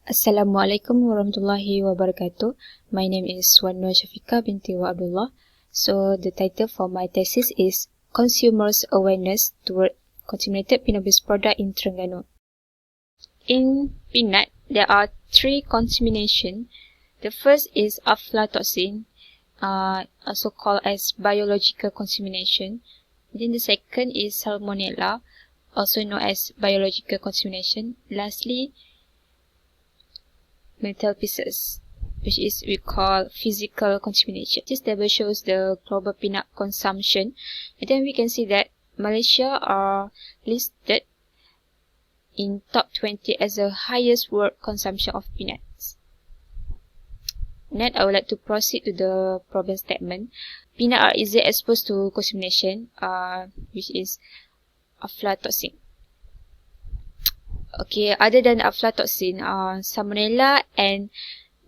Assalamualaikum warahmatullahi wabarakatuh. My name is Syafikah binti Abdullah. So the title for my thesis is Consumers Awareness Toward Contaminated Peanut-Based Product in Terengganu. In peanut, there are three contamination. The first is aflatoxin, also called as biological contamination. Then the second is salmonella, also known as biological contamination. Lastly, metal pieces, which is we call physical contamination. This table shows the global peanut consumption, and then we can see that Malaysia are listed in top 20 as the highest world consumption of peanuts. Next, I would like to proceed to the problem statement. Peanut are easily exposed to contamination, which is aflatoxin. Okay, other than aflatoxin, salmonella and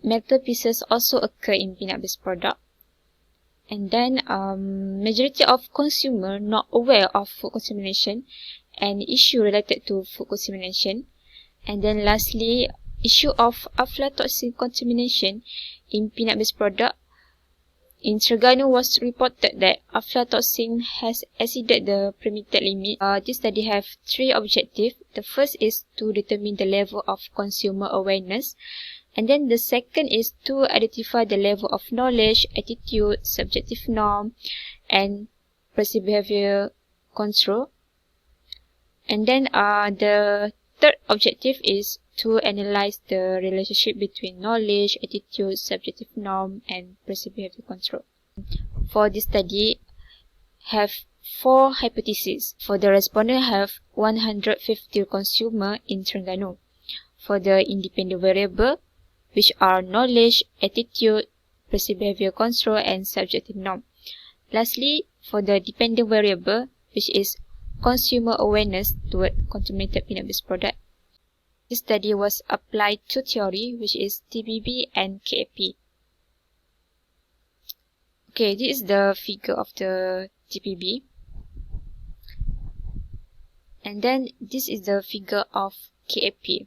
metal pieces also occur in peanut-based product. And then, majority of consumer not aware of food contamination and issue related to food contamination. And then lastly, issue of aflatoxin contamination in peanut-based product. In Terengganu was reported that aflatoxin has exceeded the permitted limit. This study have three objectives. The first is to determine the level of consumer awareness. And then the second is to identify the level of knowledge, attitude, subjective norm, and perceived behavior control. And then the third objective is to analyze the relationship between knowledge, attitude, subjective norm, and perceived behavior control. For this study, have four hypotheses. For the respondent have 150 consumer in Terengganu. For the independent variable, which are knowledge, attitude, perceived behavior control, and subjective norm. Lastly, for the dependent variable, which is consumer awareness toward contaminated peanut-based product. This study was applied to theory, which is TBB and KAP. Okay, this is the figure of the TPB. And then this is the figure of KAP.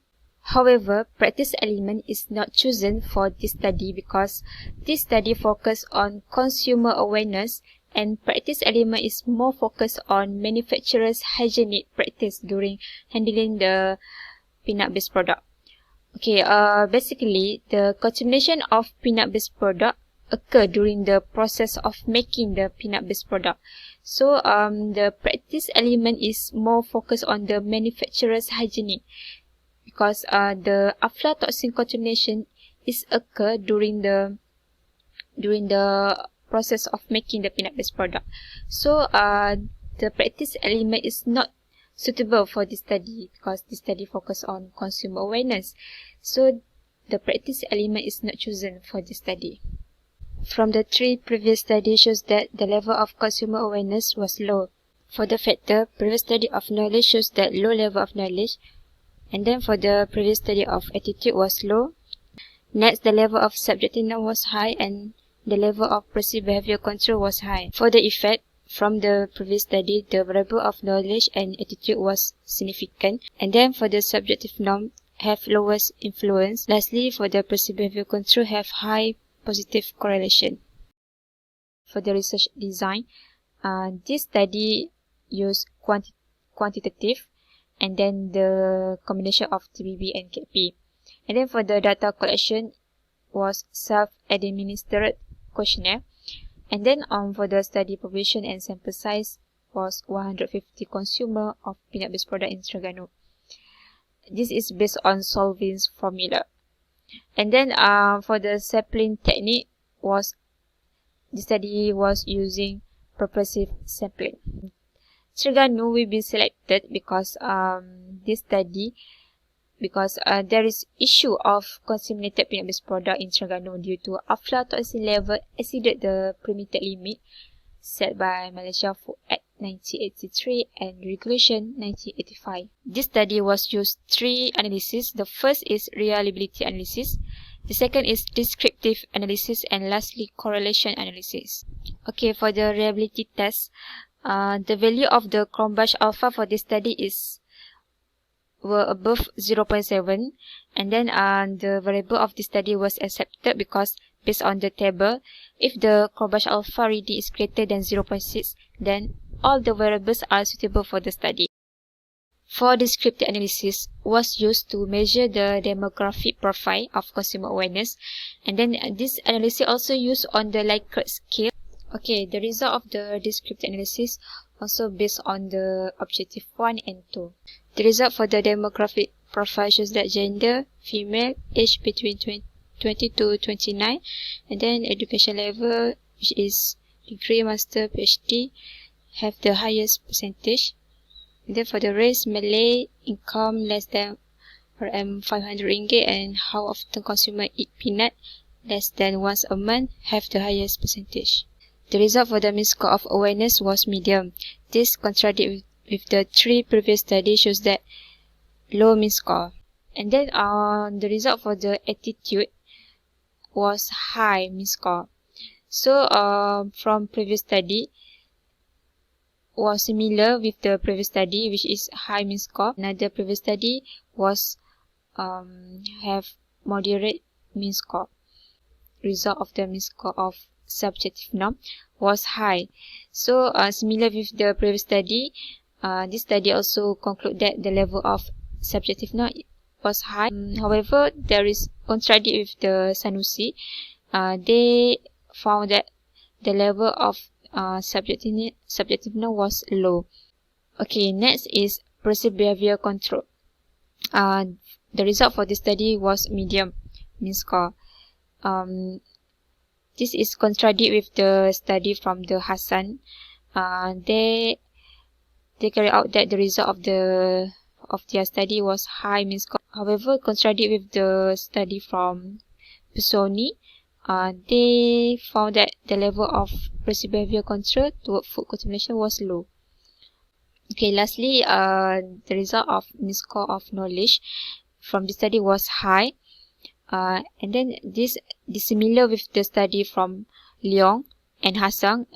However, practice element is not chosen for this study because this study focuses on consumer awareness, and practice element is more focused on manufacturers' hygienic practice during handling the peanut-based product. Okay, basically, the contamination of peanut-based product occur during the process of making the peanut-based product. So, the practice element is more focused on the manufacturer's hygienic because the aflatoxin contamination is occur during the process of making the peanut-based product. So, the practice element is not suitable for this study because this study focus on consumer awareness. So, the practice element is not chosen for this study. From the three previous studies shows that the level of consumer awareness was low. For the factor, previous study of knowledge shows that low level of knowledge. And then for the previous study of attitude was low. Next, the level of subjective norm was high and the level of perceived behavior control was high. For the effect, from the previous study, the variable of knowledge and attitude was significant. And then for the subjective norm, have lowest influence. Lastly, for the perceived behavior control, have high positive correlation. For the research design, this study used quantitative and then the combination of TBB and KP. And then for the data collection was self-administered questionnaire. And then for the study population and sample size was 150 consumer of peanut-based product in Terengganu. This is based on Solvin's formula. And then for the sampling technique was the study was using purposive sampling. Terengganu will be selected because this study because there is issue of contaminated peanut-based product in Terengganu due to aflatoxin level exceeded the permitted limit set by Malaysia Food Act 1983 and Regulation 1985. This study was used three analysis. The first is reliability analysis. The second is descriptive analysis, and lastly correlation analysis. Okay, for the reliability test, the value of the Cronbach alpha for this study is were above 0.7, and then the variable of the study was accepted because based on the table, if the Kobayashi alpha reading is greater than 0.6, then all the variables are suitable for the study. For descriptive analysis was used to measure the demographic profile of consumer awareness, and then this analysis also used on the Likert scale. Okay, the result of the descriptive analysis also based on the objective 1 and 2. The result for the demographic profile shows that gender, female, age between 20 to 29, and then education level, which is degree, master, PhD, have the highest percentage. And then for the race, Malay, income less than RM500, and how often consumer eat peanut, less than once a month, have the highest percentage. The result for the mean score of awareness was medium. This contradicts with the 3 previous studies, shows that low mean score. And then the result for the attitude was high mean score. So from previous study was similar with the previous study, which is high mean score. Another previous study was have moderate mean score. Result of the mean score of subjective norm was high. So similar with the previous study, this study also conclude that the level of subjective norm was high. However, there is contradict with the Sanusi. They found that the level of subjective norm was low. Okay, next is perceived behavior control. The result for this study was medium mean score. This is contradict with the study from the Hassan. They carry out that the result of their study was high mean score. However, contradict with the study from Pisoni. They found that the level of perceived behavior control toward food contamination was low. Okay, lastly, the result of mean score of knowledge from the study was high. And then this is similar with the study from Leong and Hassan.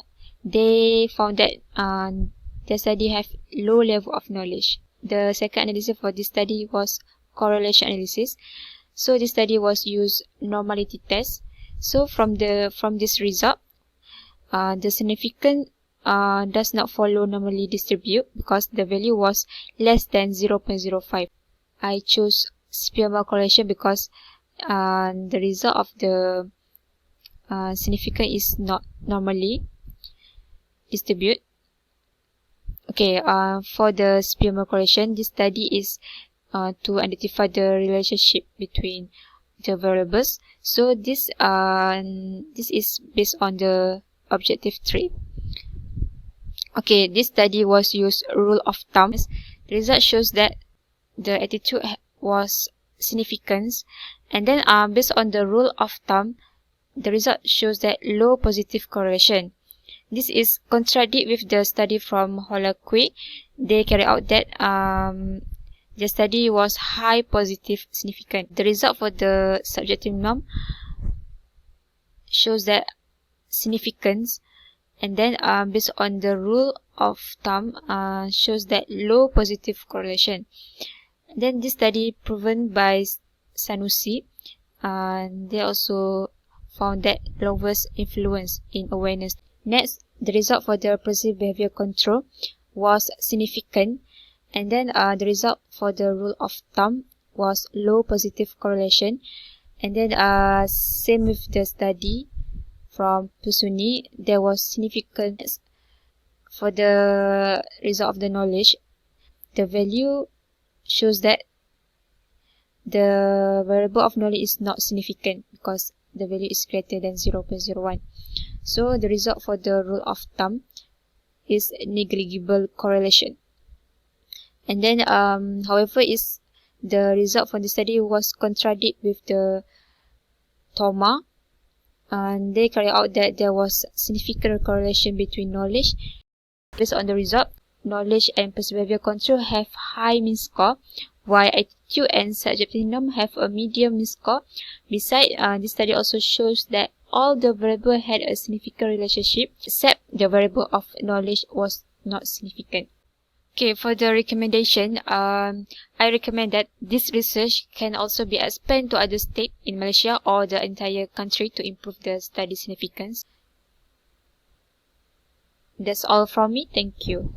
They found that the study have low level of knowledge. The second analysis for this study was correlation analysis. So this study was used normality test. So from this result, the significance does not follow normally distribute because the value was less than 0.05. I chose Spearman correlation because the result of the significance is not normally distribute. Okay, for the Spearman correlation, this study is to identify the relationship between the variables. So this is based on the objective 3. Okay, this study was used rule of thumb. The result shows that the attitude was significant, and then based on the rule of thumb, the result shows that low positive correlation. This is contradict with the study from Holakwe. They carry out that the study was high positive significant. The result for the subjective norm shows that significance, and then based on the rule of thumb shows that low positive correlation. Then this study proven by Sanusi, they also found that lowest influence in awareness. Next, the result for the perceived behavior control was significant, and then the result for the rule of thumb was low positive correlation. And then same with the study from Pusuni, there was significance for the result of the knowledge. The value shows that the variable of knowledge is not significant because the value is greater than 0.01. So the result for the rule of thumb is negligible correlation. And then however, is the result from the study was contradict with the Thoma, and they carry out that there was significant correlation between knowledge. Based on the result, knowledge and perceived behavior control have high mean score, while attitude and subjective norm have a medium mean score. Besides, this study also shows that all the variables had a significant relationship, except the variable of knowledge was not significant. Okay, for the recommendation, I recommend that this research can also be expanded to other states in Malaysia or the entire country to improve the study significance. That's all from me. Thank you.